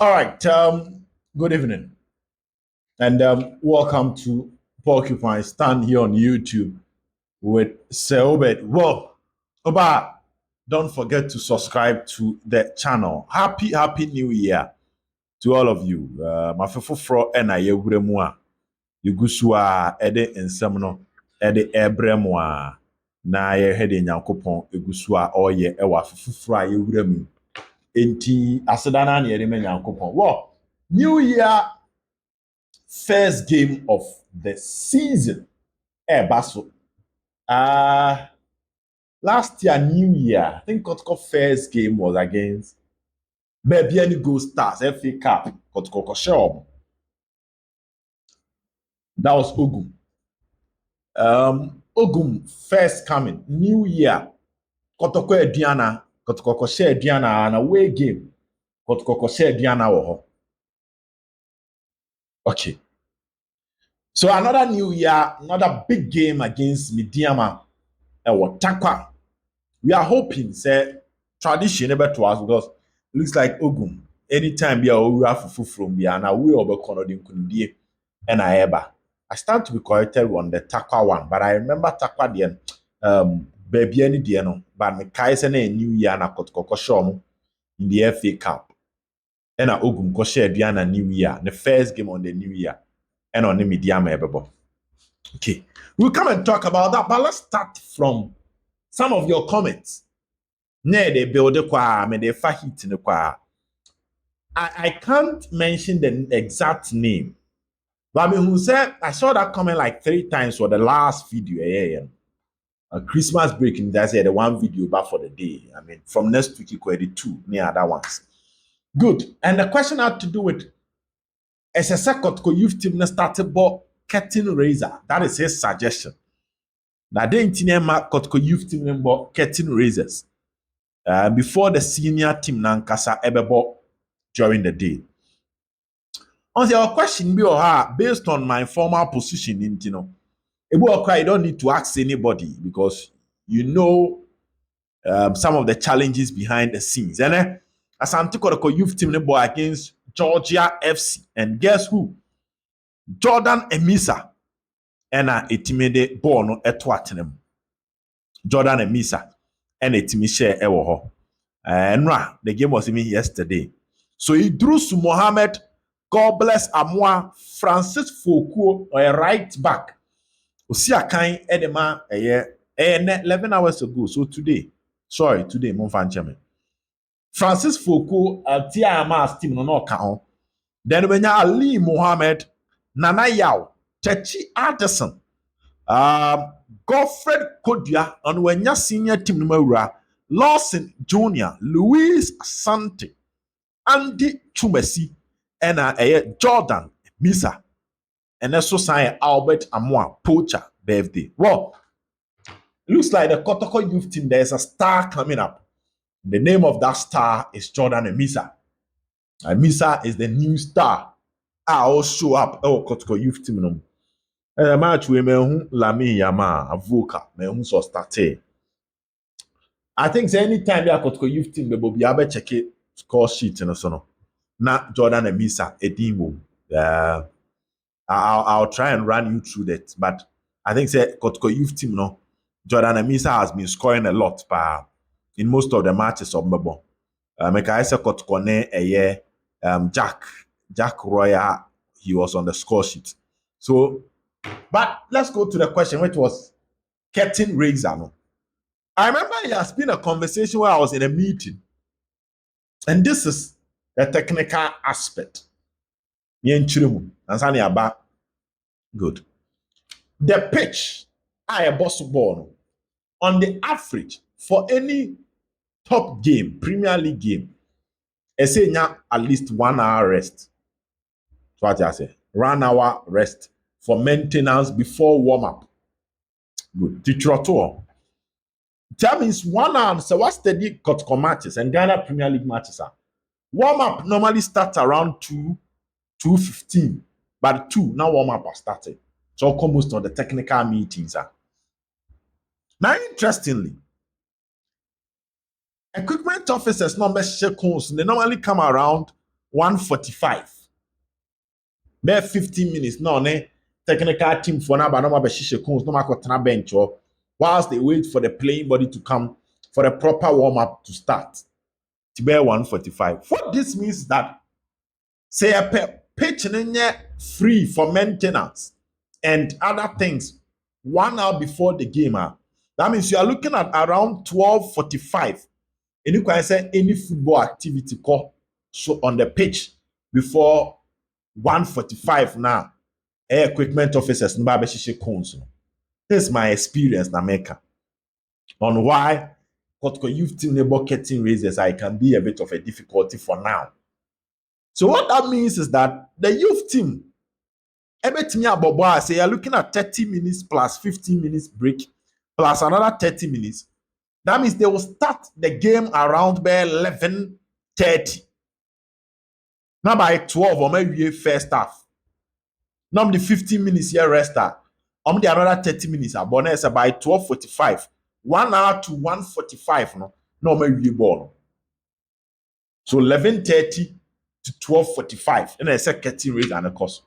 All right. Good evening, and welcome to Porcupine Stand here on YouTube with Seobed. Whoa, Oba! Don't forget to subscribe to the channel. Happy New Year to all of you. Mafefofro ena yewure mu a yegusu a ede nsem no ede ebre mu a na ye hede Nyankopon egusu a oye ewa fefofro a yewure mu. Enti asedana na yede me Nyankopon. Whoa! New Year first game of the season. Basso. Last year, New Year, I think Kotoko first game was against Baby Any Go Stars, FA Cup, Kotoko Shop. That was Ogum. Ogum first coming, New Year, Kotoko Ediana, Kotoko Share Ediana, and away game, Kotoko Share Ediana. Okay. So another New Year, another big game against Midiama or Takwa. We are hoping, say, tradition never to us because it looks like Ogum. Anytime we are from Biana, we over Conodin Kundi and I stand to be corrected on the Takwa one, but I remember Takwa the baby any diano, but me Kaisen a New Year na Kotoko Shom in the FA Cup. And Ogum ko share Diana New Year, the first game on the New Year, and on the Midiama Ebebo. Okay, we'll come and talk about that, but let's start from some of your comments. I can't mention the exact name. But who said I saw that comment like 3 times for the last video. A Christmas break, and that's the one video back for the day. I mean, from next week, you could edit 2 near other ones. Good. And the question had to do with SSA Kotko youth team started ball curtain raiser. That is his suggestion. Now, they didn't Kotko youth team number curtain raisers. Before the senior team Nankasa Ebebo during the day. On your question be or her based on my former position in you don't need to ask anybody because you know some of the challenges behind the scenes. And as Antikoroko youth team boy against Georgia FC, and guess who? Jordan Emisa and a timide ball no etwatenem. Jordan Emisa and a timid share ewo. And the game was even yesterday. So Idrus Mohammed, God bless Amoah, Francis Foucault, or a right back. Osia Kain Edema 11 hours ago. So today, Monfanchame. Francis Foucault, Tiama's team no count. Then when you Ali Mohammed, Nana Yao, Chechi Addison, Godfred Kodia, and when you senior team number Lawson Jr., Luis Asante, Andy Chumesi, and Jordan Misa, and also sign Albert Amoah Poacher birthday. Well, it looks like the Kotoko youth team, there's a star coming up. The name of that star is Jordan Misa. And Misa is the new star. I'll show up. Oh, Kotoko youth team. Match we me Lami Yama, a vocal, me so started. I think anytime they are Kotoko youth team, they will be able to check it score sheet and so on. Not Jordan and Misa, Edimo. I'll try and run you through that. But I think say Kotoko youth team, no, Jordan and Misa has been scoring a lot in most of the matches of Mebo. I say Kotoko ne Jack Roya, he was on the score sheet. So, but let's go to the question, which was curtain raiser. No? I remember it has been a conversation where I was in a meeting, and this is the technical aspect. Good. The pitch, I boss ball on the average for any top game, Premier League game, I say at least 1 hour rest. That's what I say. 1 hour rest for maintenance before warm up. Good. Titroto. That means 1 hour. So what's the Kotoko matches and Ghana Premier League matches are? Warm up normally starts around 2:15, but 2 now warm up has started. So almost on the technical meetings are. Now, interestingly, equipment officers number shekels, they normally come around 1:45. Bare 15 minutes no ne technical team for na ba no ma be hihye cones no ma kotena bench whilst they wait for the playing body to come for the proper warm up to start. To bear 1:45. What this means is that say a pitch free for maintenance and other things 1 hour before the game. That means you are looking at around 12:45. And you can say any football activity call so on the pitch before 1:45 now. Equipment officers no ba cones. This is my experience na America on why Kotoko youth team neighbor curtain raises I can be a bit of a difficulty for now. So what that means is that the youth team, everything about say you're looking at 30 minutes plus 15 minutes break plus another 30 minutes. That means they will start the game around by 11:30. Now by 12 or maybe first half. Now the 15 minutes here rest. The another 30 minutes. Bonus by 12:45. 1 hour to 1:45. No maybe ball. So 11:30 to 12:45. And I said curtain raise and a cost.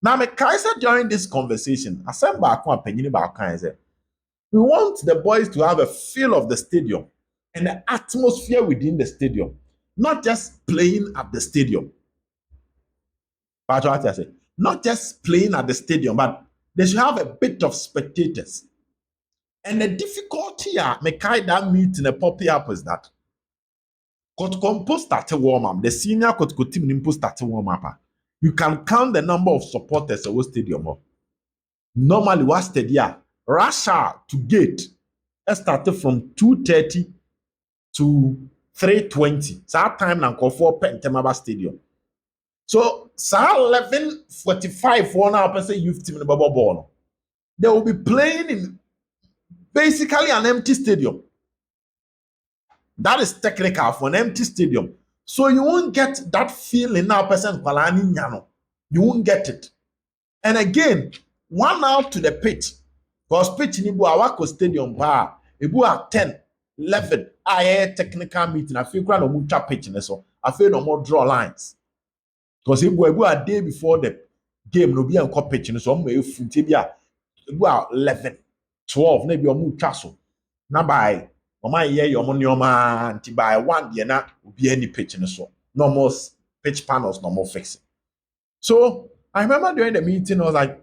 Now, me Kaiser during this conversation, I said back one penny back Kaiser. We want the boys to have a feel of the stadium and the atmosphere within the stadium, not just playing at the stadium. But what I said, not just playing at the stadium, but they should have a bit of spectators. And the difficulty me that meeting a poppy up is that Kotoko started warm up. The senior Kotoko team started warm up. You can count the number of supporters at the stadium. Normally, what's the year? Russia to gate started from 2:30 to 3:20. So that time now call for Pentemaba Stadium. So 11:45 1 hour person youth team in the bubble ball. They will be playing in basically an empty stadium. That is technical for an empty stadium. So you won't get that feeling now person you won't get it. And again, 1 hour to the pitch. Because pitch in Ibu Awako Stadium bar, Ibu at 10, 11, I technical meeting. I feel no more pitch in so. I feel no more draw lines. Because Ibu a day before the game, no be on pitch in so. Ibu 11, 12, maybe a more castle. Now by my year, your money, your man, by 1 year, not be any pitch in so. No more pitch panels, no more fixing. So I remember during the meeting, I was like,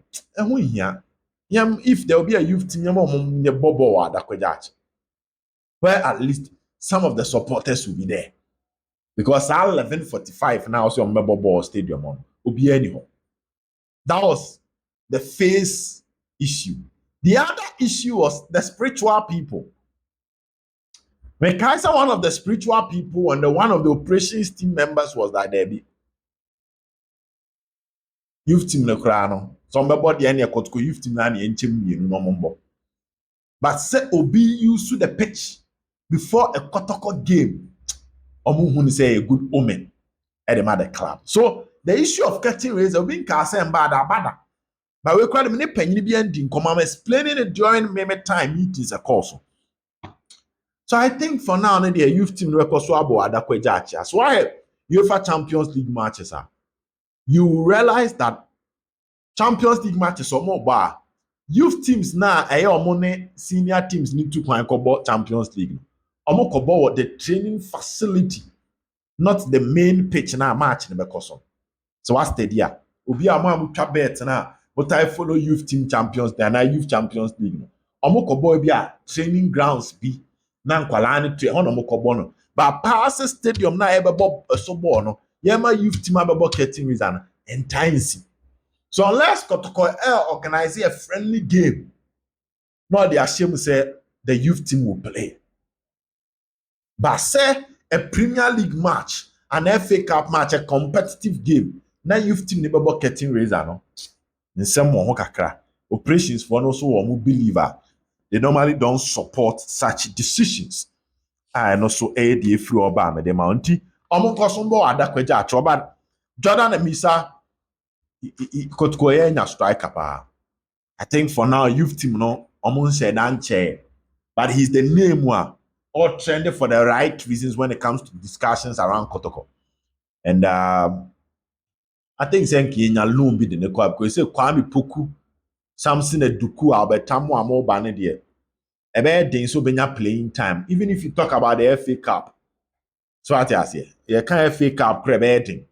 if there will be a youth team, where at least some of the supporters will be there. Because at 11:45 now, so on Bobo Stadium will be anyhow. That was the face issue. The other issue was the spiritual people. When Kaiser, one of the spiritual people, and one of the operations team members was that Debbie. Youth team no krano. Some body any Kotoko youth team na enchem no mombo. But say Obi used to the pitch before a Kotoko game. Omu say a good omen at the mother club. So the issue of cutting raise Obi Kase and bada. But we quite many penny be ending. Come I'm explaining it during meme time meetings a course. So I think for now, the youth team record swabo adakwe jachi. That's why UEFA Champions League matches are. You realize that Champions League matches are more bar. Youth teams now, senior teams need to play Champions League. Omo kobo the training facility, not the main pitch now match in the course. So what's the idea? Obi amu bet na, but I follow youth team champions. They are now youth Champions League. Omo kobo be training grounds be na nkwala to omo kobo no. But pass stadium na ebe bob so ball no. Yema youth team abebo getting reason enticing. So unless Kotoko organize a friendly game, no they assume say the youth team will play. But say a Premier League match, an FA Cup match, a competitive game, na youth team never getting razor no. In some more kakra operations for also one believer. They normally don't support such decisions. And also the free oba me de mounty. Omo kosombo adakweja atroba Jordan Emisa Kotoko enya striker pa. I think for now youth team no omo said anche, but he's the name one all trended for the right reasons when it comes to discussions around Kotoko. And I think saying Kenya loan be the neko because say Kwame Poku, Samson Eduku, Albert Tamu Amo Bane there. Ebe den so benya playing time. Even if you talk about the FA Cup. So what I say, you can't FA Cup crebe den.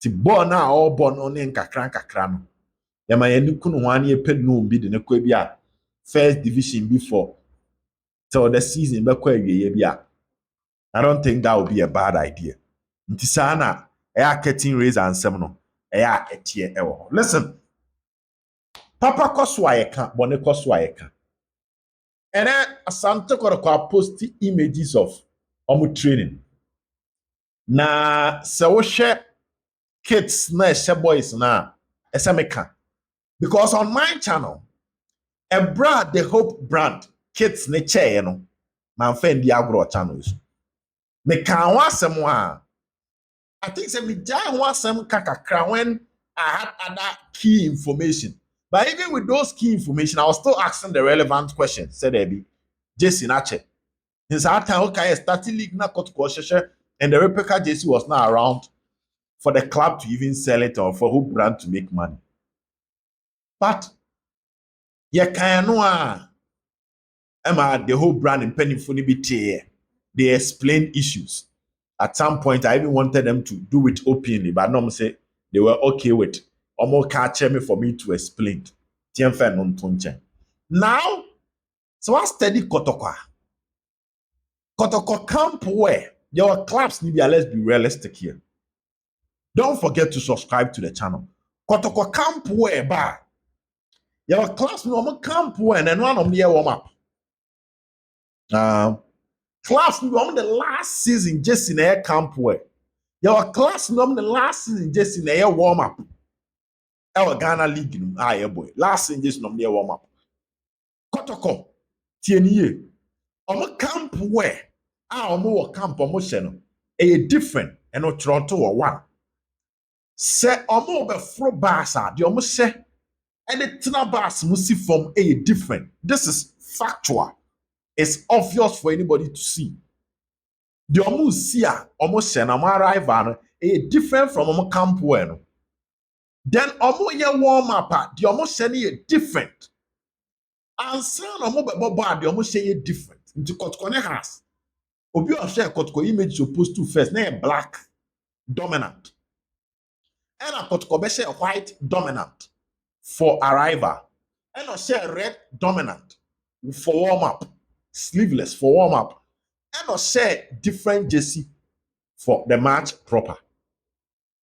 Ti ball na all born on nkakra no. Yama yenu kunu hwani ye ped no bi de ne kwa bi a first division before till the season be kwa awie bi a. I don't think that would be a bad idea. Nti saa na curtain raise ansem no etie ewo. Listen. Papa koso ayeka, bone koso ayeka. And then Asante Korokwa post images of training. Na se wo hwe kids na boys na esemeka. Because on my channel, a brand, the Hope brand, kids ne chair no, man friend the agro channels. Me can wasem wa. I think say me jai wasem kakakra when I had other key information. But even with those key information, I was still asking the relevant questions. Said there be Jesse Nache. Since that time, okay, starting league na got and the replica Jesse was not around for the club to even sell it or for who brand to make money. But yeah, Emma, the whole brand in penny funny bit they explain issues. At some point, I even wanted them to do it openly, but no, say they were okay with almost catch me for me to explain. Now, so I study Kotokwa. Kotoko camp where your clubs need, let's be realistic here. Don't forget to subscribe to the channel. Kotoko camp where ba your clubs no camp where and one of the warm up. Class no the last season just in air camp where your class no the last season just in air warm up. Our Ghana League no boy. Last season just no the warm up. Kotoko tieniye. Camp where omo camp omo no a different and no Toronto or one. Say omo be fro basa the omo say and the tina bas musi from a different. This is factual. It's obvious for anybody to see. The omo see omo say na mo arrival a different from omo camp where no. Then omo ye warm up the omo say a different. And say omo be boba the omo say different. Into Kotoko has. Obi o share Kotoko image you post to first na black dominant. And a Kotoko be share white dominant for arrival. And a share red dominant for warm up. Sleeveless for warm up. And a share different jersey for the match proper.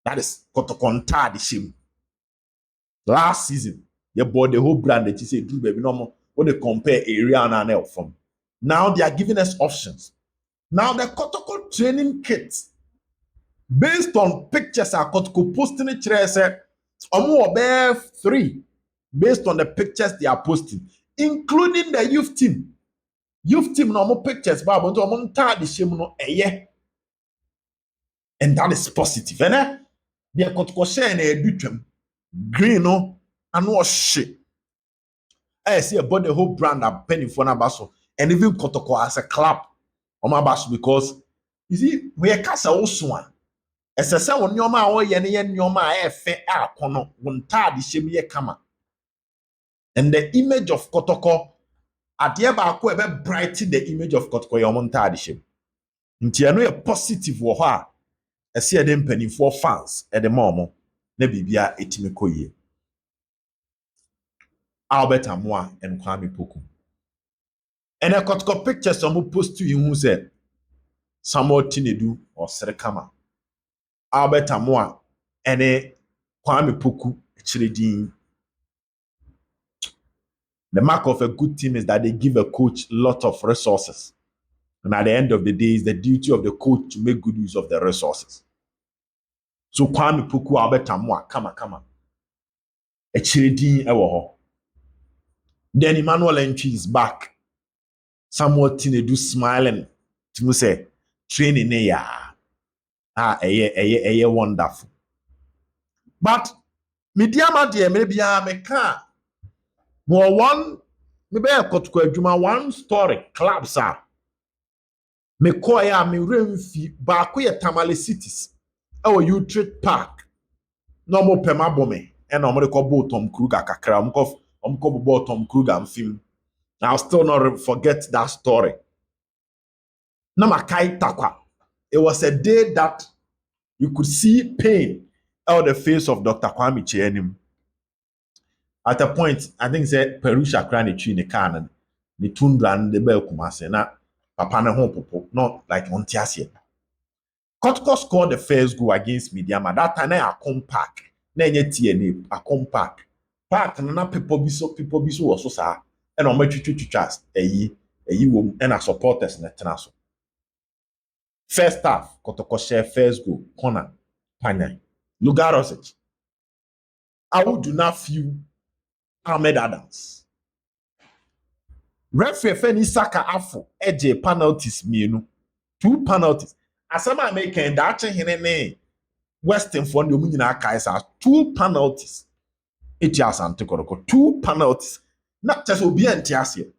That is Kotoko the shame. Last season, you bought the whole brand that you say, do baby, no more. When they compare area and an from. Now they are giving us options. Now the Kotoko training kits, based on pictures are Kotoko posting it, say, bear 3, based on the pictures they are posting, including the youth team. Youth team no more pictures, but the shame no and that is positive. And they are Kotoko share and a green no and no shit. I see about the whole brand I'm penny for Nabaso and even Kotoko as a club on my bash because you see we are casa also one. As I say when your ma or yen your ma fe a kono wonta the shame ye kama. And the image of Kotoko at the baako ebe brighten the image of Kotoko your monta the shame. Nti ano a positive wo ha I see them penny for fans at the momo na bibia etime koye. Albert Amoah and Kwame Poku. And I got pictures some post to you who said Samuel Tinedu or Serekama. Albert Amoah and Kwame Poku Chiridin. The mark of a good team is that they give a coach a lot of resources. And at the end of the day, it's the duty of the coach to make good use of the resources. So Kwame Poku, Albert Amoah, come. A Chiridin ewo. Then Emmanuel Entry is back. Samuel Tinedu smiling. To say, training ya. Wonderful. But mediama dear maybe I can. More one maybe I got one story clubs are. Me koya me remfi ba koya Tamale cities. ɛwɔ Utrecht Park na ɔmo pɛm abɔ me ɛna ɔmo de kɔ bɔ Tom Kruger kakra ɔmo kɔ bɔ Tom Kruger mfim. I'll still not forget that story. Na makai takwa. It was a day that you could see pain on the face of Dr. Kwame Chianim. At a point, I think said Perusha crying tree in the car the tundra and the bell kumase na papa na home popo not like on tiasie. Kotko scored the first goal against Midiama. That time I come park. Na nye TNA I come park. Park na people be so was so sa and on my twitwas eyi wom and our supporters na tena so. First half, Kotoko share first goal, corner, Panya. Lugarosic. I would do not feel Ahmed Adams. Referee Feni Saka Afo, EJ penalties mienu. 2 penalties. Asama American that hene Western for the Munina Kaisa 2 penalties. Etias Antikoroko 2 penalties. Not just Obi and Tiasia.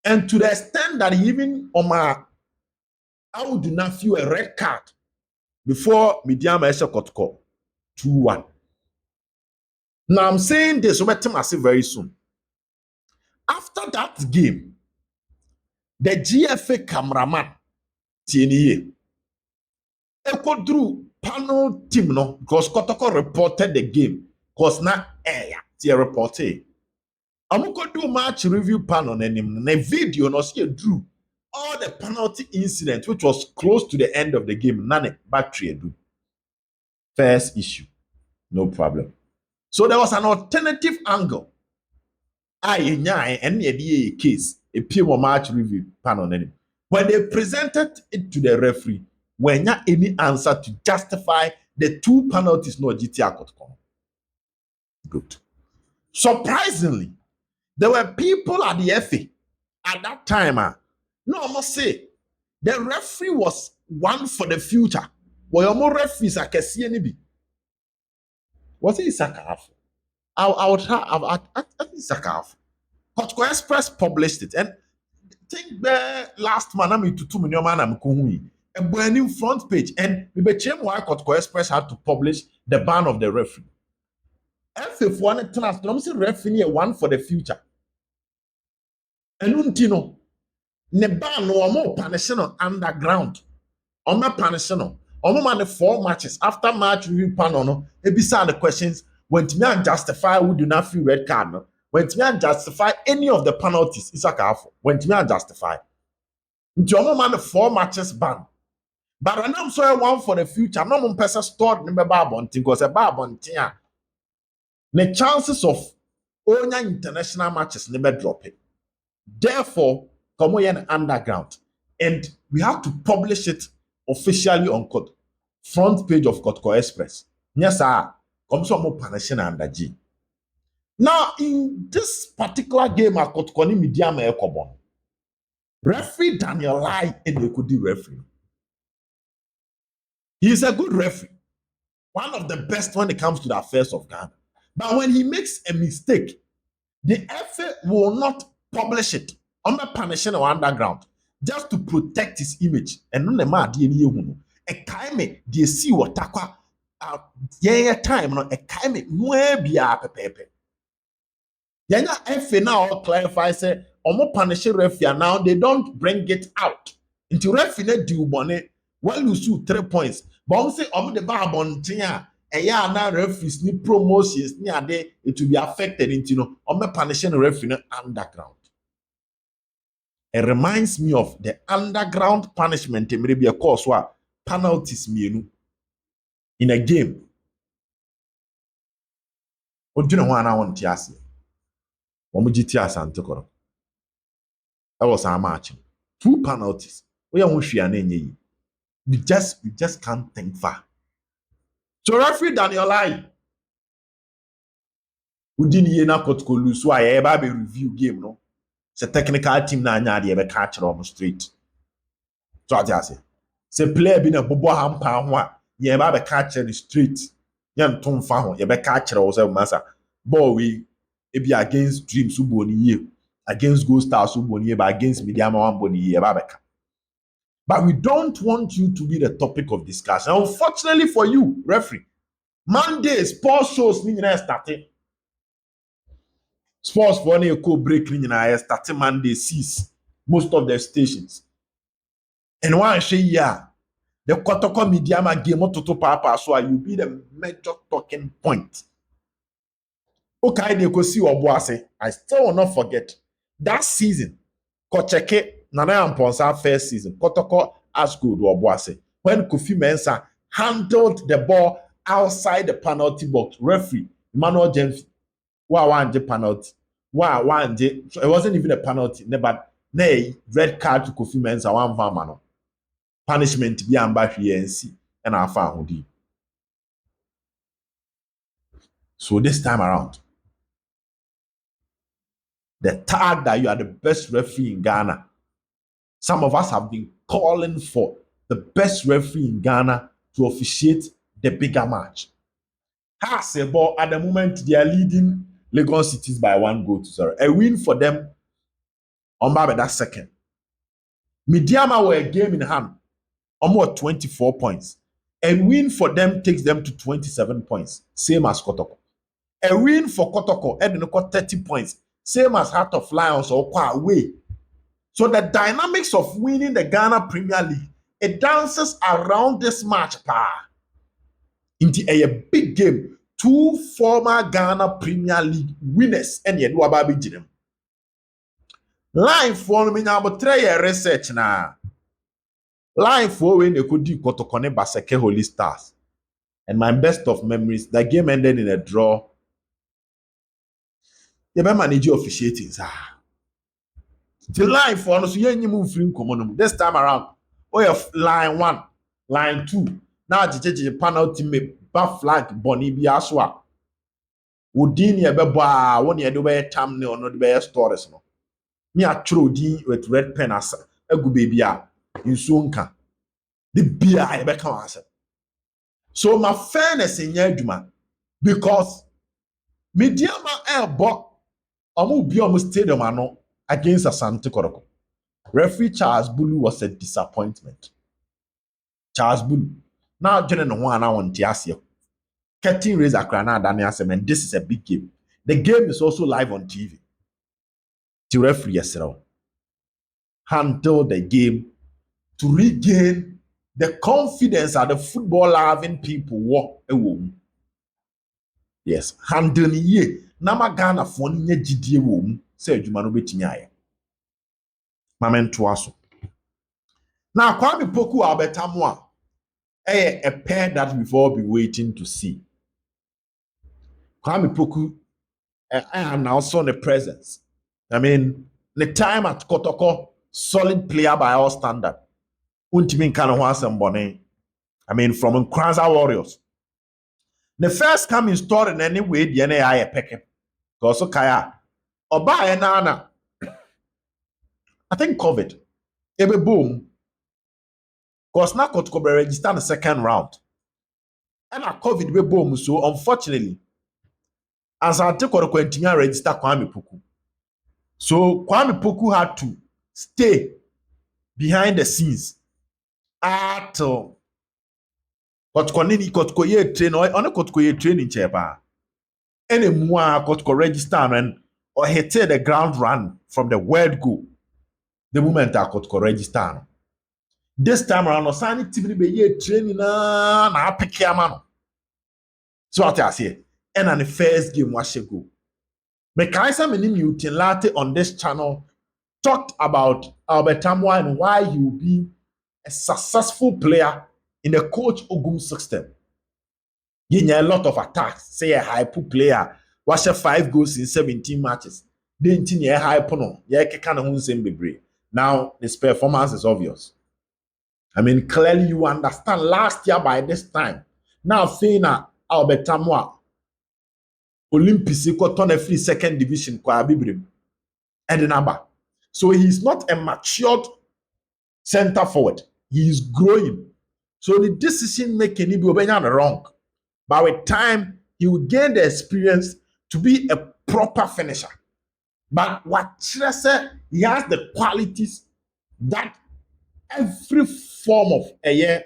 And to the extent that even Omar, I would do not feel a red card before Midiama Esha Kotoko 2-1. Now I'm saying this, I say very soon. After that game, the GFA cameraman, TNA, echo drew panel team no because Kotoko reported the game because na air tie reported. Amuko do match review panel and the video no see drew all the penalty incident which was close to the end of the game. None battery do. First issue, no problem. So there was an alternative angle. And the case, a pure match review panel. When they presented it to the referee, when not any answer to justify the 2 penalties, no GTR could come. Good. Surprisingly, there were people at the FA at that time. No, I must say, the referee was one for the future. Well, more referees I can see any. Was it Sakaf? I would have Sakaf. Kotko Express published it, and I think the last man I'm to 2 million man I'm a brand new front page, and we became why Kotko Express had to publish the ban of the referee. If one trust, don't say referee one for the future. And untino, ne ban no more punishing on underground, on my punishing on man 4 matches after match review panel no. Beside the questions when to me and justify who do not feel red card no. When to me and justify any of the penalties, it's a careful. When to me and justify. Nti man 4 matches ban. But when I'm sorry one for the future, no one person stored in the babonting because a babonting. The chances of owning international matches never drop it. Therefore, come on underground. And we have to publish it officially on front page of Kotko Express. Yes, sir. Come some more punishing under G. Now, in this particular game, I got Koni Midiama Ekobon. Referee Daniel Lai and they could do referee. He's a good referee. One of the best when it comes to the affairs of Ghana. But when he makes a mistake, the FA will not publish it on the punishing or underground just to protect his image. And no man DNA a kaime they see what takwa time no a kaime no be a pepe. Yanya FA now clarify say omo punishing referee now they don't bring it out. Into referee do bonnet well you shoot 3 points. But say omo the bar bontia and now referees need promotions near there it will be affected into omo punishing referee underground. It reminds me of the underground punishment maybe a course where penalties in a game. What do you know what I want to ask you? That was our match. 2 penalties. We just can't think far. So referee Daniel Lai, we didn't hear na Kotko lose why everybody review game no. It's a technical team na nya dey catch it on straight. So I just say, say player be na bobo hampa ho a ye ba be catch it straight. Yan ton fa ho ye be catch it o say masa. Ball we e be against Dreams Uboni ye, against Ghost Stars Uboni ye, but against Midiama one body ye ba be ka. But we don't want you to be the topic of discussion. Unfortunately for you, referee, Monday sports shows ni nyinaa starting. Sports for any break ni nyinaa starting Monday 6. Most of the stations. And one say yeah, the Kotoko Media game to papa so you be the major talking point. Okay, they go see Obuase. I still will not forget that season. Kocheke Nana Amponsa first season. Kotoko as good Obuase. When Kofi Mensah handled the ball outside the penalty box, referee Emmanuel James, one penalty. So it wasn't even a penalty, but nay red card to Kofi Mensah one man. Punishment be amba hwiensi and afa ahodi. So this time around, the tag that you are the best referee in Ghana. Some of us have been calling for the best referee in Ghana to officiate the bigger match. Hasebo, at the moment, they are leading Lagos Cities by 1-0. A win for them on that second. Midiama were a game in hand, almost 24 points. A win for them takes them to 27 points, same as Kotoko. A win for Kotoko, and 30 points, same as Heart of Lions or Kwa away. So the dynamics of winning the Ghana Premier League, it dances around this match, into a big game. Two former Ghana Premier League winners, and yet Wababi Jinem. Line for me now, but try research now. Line for when they could do Kotokone Baseke Holy Stars. And my best of memories, the game ended in a draw. You better manage your officiating, sir. The line for us, you move free common. This time around, oh, yeah, line 1, line 2. Now, the penalty me back flag Bonnie Biaswa. Udini a beba, one year do by tamne or not by stories. No, me a true D with red pen as a good baby. You soon can. The beer I become answer. So, my fairness in Yeduma because Mediama airbox almost be almost stadium ano against Asante Koroko. Referee Charles Bulu was a disappointment. Charles Bulu. Now, General one I want to ask you. Curtain raise Akrana Daniel and this is a big game. The game is also live on TV. The referee yesterday handle the game to regain the confidence that the football loving people walk away. Yes, handle ye. Nama Ghana for nye GDA wom say adwuma no betimi aye. Mamento aso. Now Kwame Poku Albert Amoah a pair that we've all been waiting to see. Kwame Poku and also the presence. I mean, the time at Kotoko, solid player by all standard. Untimin kind of somebody. I mean, from Nkranza Warriors. The first coming story in any way, the NAI peke. Because Kaya. Oba Nana. I think COVID. Ebe boom. Because now Kotoko be registered the second round. And a COVID be boom. So unfortunately, as I take Kotoko continue register Kwame Poku. So Kwame Poku had to stay behind the scenes at Kotoko ye train or on a Kotoko ye training chair. Any more Kotoko register and or hit the ground run from the word go. The moment I Kotoko register. This time around, no sign TV be ye training na pick man. So what I say, and on the first game was go. Mekaisa Mini Latte on this channel talked about Albert Amoah and why he will be a successful player in the coach Ogum system. He a lot of attacks, say a hyper player, watch 5 goals in 17 matches. Didn't he a hyper no? Yeah, kind of same be. Now his performance is obvious. I mean, clearly you understand last year by this time. Now saying Albert Amoah Olympics got turn a free second division kwa bibrim and the number. So he's not a matured center forward. He is growing. So the decision making will be wrong. But with time, he will gain the experience to be a proper finisher. But what Chile said, he has the qualities that every form of a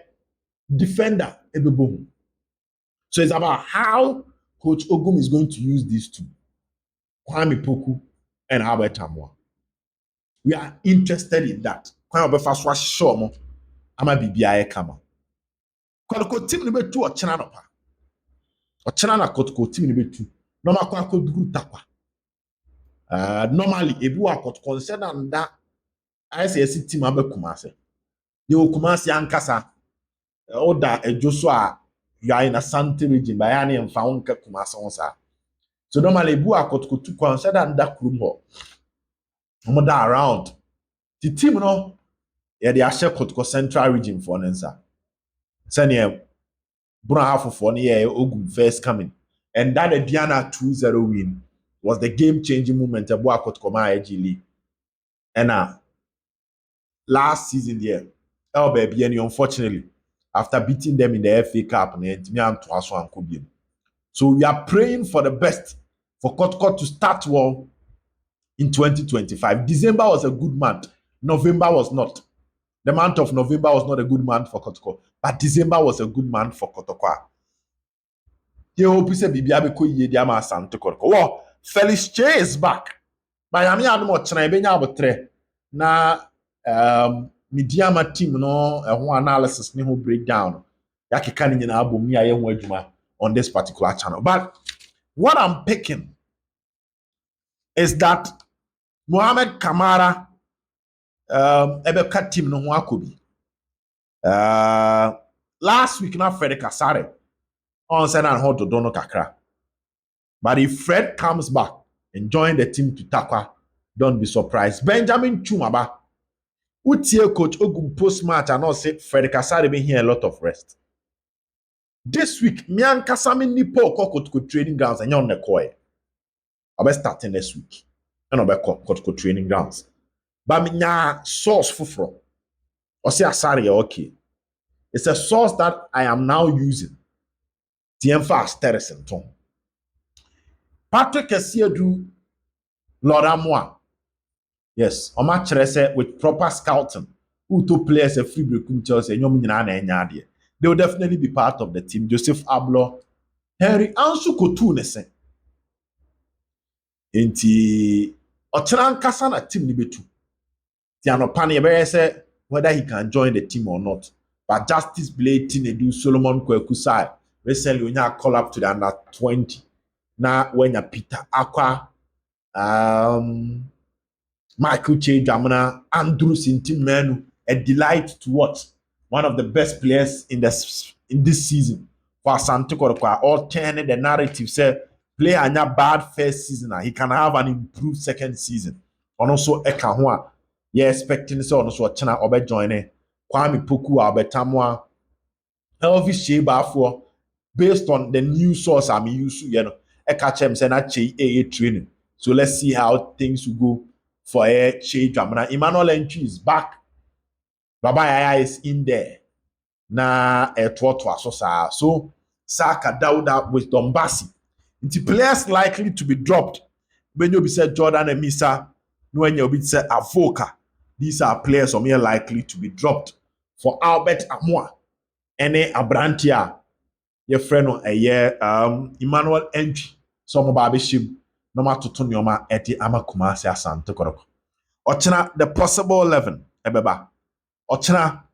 defender. So it's about how Coach Ogum is going to use these two, Kwame Poku and Albert Amoah. We are interested in that. Kwame Obefa so show mo ama bibia kama. Kotoko team number 2 ochena no pa. Ochena na Kotoko team number 2. No makwa akoduru takwa. Normally ebi wa Kotoko consider that ICS team abekumase. Ye okumase ankasa. Oda ejoso a you are in a Sante region by any and found Kumasa on sa. So normally Bua Kotoko to consider that room ho. Omoda around. The team no yeah they are share Kotoko Central region for Nensa. Senior Buna half for near Ogum first coming. And that a Diana 2-0 win was the game changing moment of Bua Kotoko Ma League. And last season there, oh baby, and unfortunately, after beating them in the FA Cup, so we are praying for the best for Kotoko to start well in 2025. December was a good month. November was not. The month of November was not a good month for Kotoko, but December was a good month for Kotoko. You hope you say Bibiabe ko ye dia ma Santo Kotoko. Wow, Felix Che is back. Miami had more try benya abotre na Mediama team no ho analysis ne ho breakdown. Yakeka ni nyina abom ni aye ho adwuma on this particular channel. But what I'm picking is that Mohamed Kamara Ebeka team no ho akobi. Last week na Fred Kasare on said and how to dono kakra. But if Fred comes back and join the team to Takwa, don't be surprised. Benjamin Chumaba, Utie coach Ogum post match and all said Fred Kasare been here a lot of rest. This week, Mian Kasami Nipo Kotoko training grounds and yon the koi. I'll be starting next week. And I'll be Kotoko training grounds. But minya source fufro. Or say Asari okay. It's a source that I am now using. Tienfa Terracing Tom. Patrick Essiedu Lord Amoah. Yes, Oma Cherese with proper scouting. Who to players a free break Chelsea and they will definitely be part of the team. Joseph Ablo, Henry Ansu Kotu nese. Enti Ocheran Kasana team ni betu. Tiano Pani say whether he can join the team or not. But Justice Blade Tinedu Solomon Kwekusai recently when you call up to the under 20. Now when you Peter Aqua Michael Che Jamana, Andrew Sintimenu, a delight to watch. One of the best players in this season for Santo Korokwa. All turning the narrative say player anya bad first season, he can have an improved second season. And also Ekahua, yeah, expecting so also China Obe joining Kwame Poku Albert Amoah, Elvis Sheba for based on the new source I'm used to, Ekachem Senache AA training. So let's see how things will go for a change. Emmanuel Entry is back. Baba Yaya is in there. Na so Saka Dauda with Dombasi. The players likely to be dropped. When you be said Jordan and Misa, when you be said Avoka, these are players who are likely to be dropped. For Albert Amoah, Ene Abrantia, your friend a year, Emmanuel Entry, some of Babishim, no matter to Nyoma eti Amakumasi Asante Koroko. Ochena the possible 11 ebeba. Ochena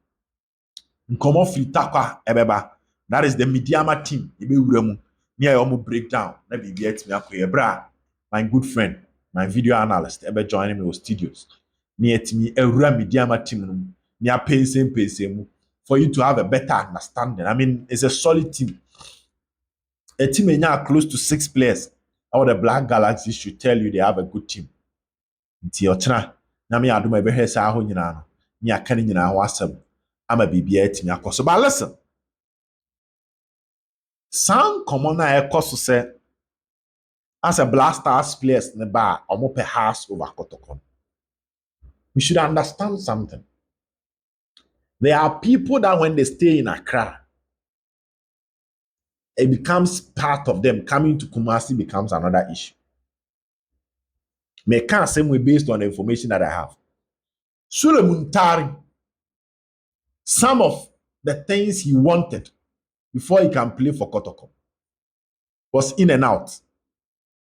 nkomo free takwa ebeba. That is the Mediama team. Ebe uremu near omu breakdown. Na bibi etimi akoye bra. My good friend, my video analyst, ebe joining me with studios. Ni etimi ewura Mediama team no. Ni pense mu for you to have a better understanding. I mean, it's a solid team. A team enya close to 6 players. All the Black Galaxy should tell you they have a good team. Nti ochena na me adom ebehwe sa aho nyina no ni aka ni nyina ho asem ama bibia atimi akoso. But listen, some common na ekoso say as a Black Stars players ne ba omo pe house over Kotoko. We should understand something. There are people that when they stay in Accra, it becomes part of them. Coming to Kumasi becomes another issue. Me can't say we based on the information that I have. Sule Muntari some of the things he wanted before he can play for Kotoko was in and out.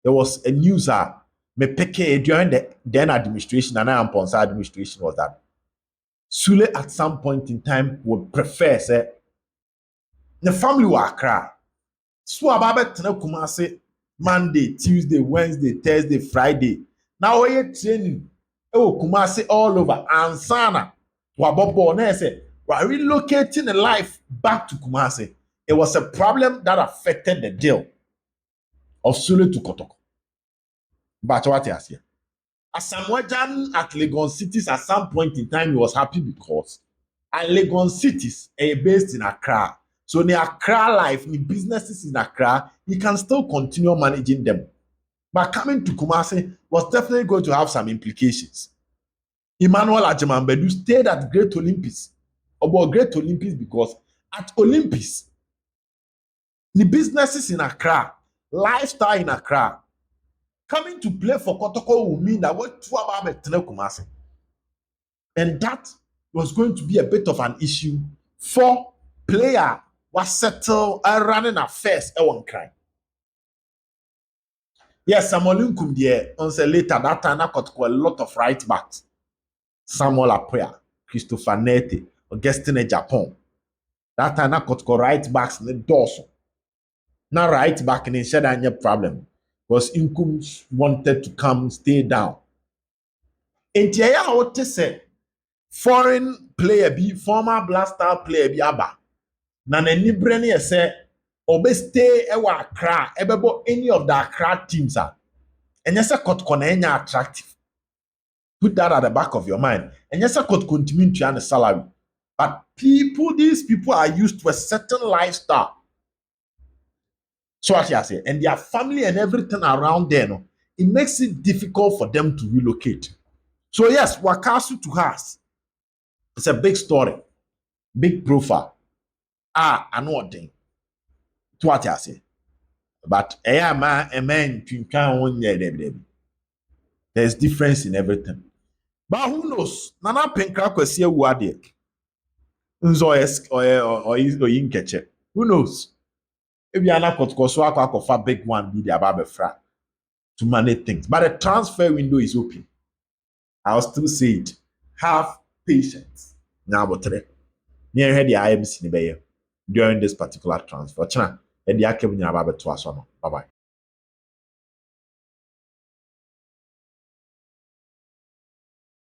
There was a news me peke during the then administration and Amponsa administration was that Sule at some point in time would prefer say the family will Accra. So about Kumasi Monday, Tuesday, Wednesday, Thursday, Friday. Now we training. Oh, Kumasi all over. Ansana. Wabobo say we're relocating the life back to Kumasi. It was a problem that affected the deal of Sule to Kotoko. But what I say? Asamoah at Legon Cities at some point in time he was happy because and Legon Cities are based in Accra. So the Accra life, the businesses in Accra, he can still continue managing them. But coming to Kumasi was definitely going to have some implications. Emmanuel Ajimambedu stayed at Great Olympics. About Great Olympics because at Olympics, the businesses in Accra, lifestyle in Accra, coming to play for Kotoko will mean that what two about Kumasi. And that was going to be a bit of an issue for player was settled running affairs one crime. Yes, Samuel Nkum there on say later that time I got a lot of right backs. Samuel Apoya, Christopher Nete, Augustine Japan. That time I got right backs in the dorsal. Now right back in said any problem because Nkum wanted to come stay down. And here I want to say foreign player be former Blaster player be aba. Na n'ani brɛ ne yɛ sɛ ɔbɛstay ɛwɔ Accra ɛbɛbɔ any of the Accra teams a ɛnyɛ sɛ Kotoko na ɛnyɛ attractive. Put that at the back of your mind. Ɛnyɛ sɛ Kotoko ntumi ntua ne salary. But these people are used to a certain lifestyle. So what I say, and their family and everything around there, no, it makes it difficult for them to relocate. So yes, Wakasu to us. It's a big story, big profile. I know what thing. To what I say. But a man there's difference in everything. But who knows? Nana Penkra kwesi ewuade. Nzo or yin keche. Who knows? Maybe ana Kotoko so akwa big one be the ababefra to manage things. But the transfer window is open. I'll still say it. Have patience. Now, but near head the IMC during this particular transfer. Bye bye.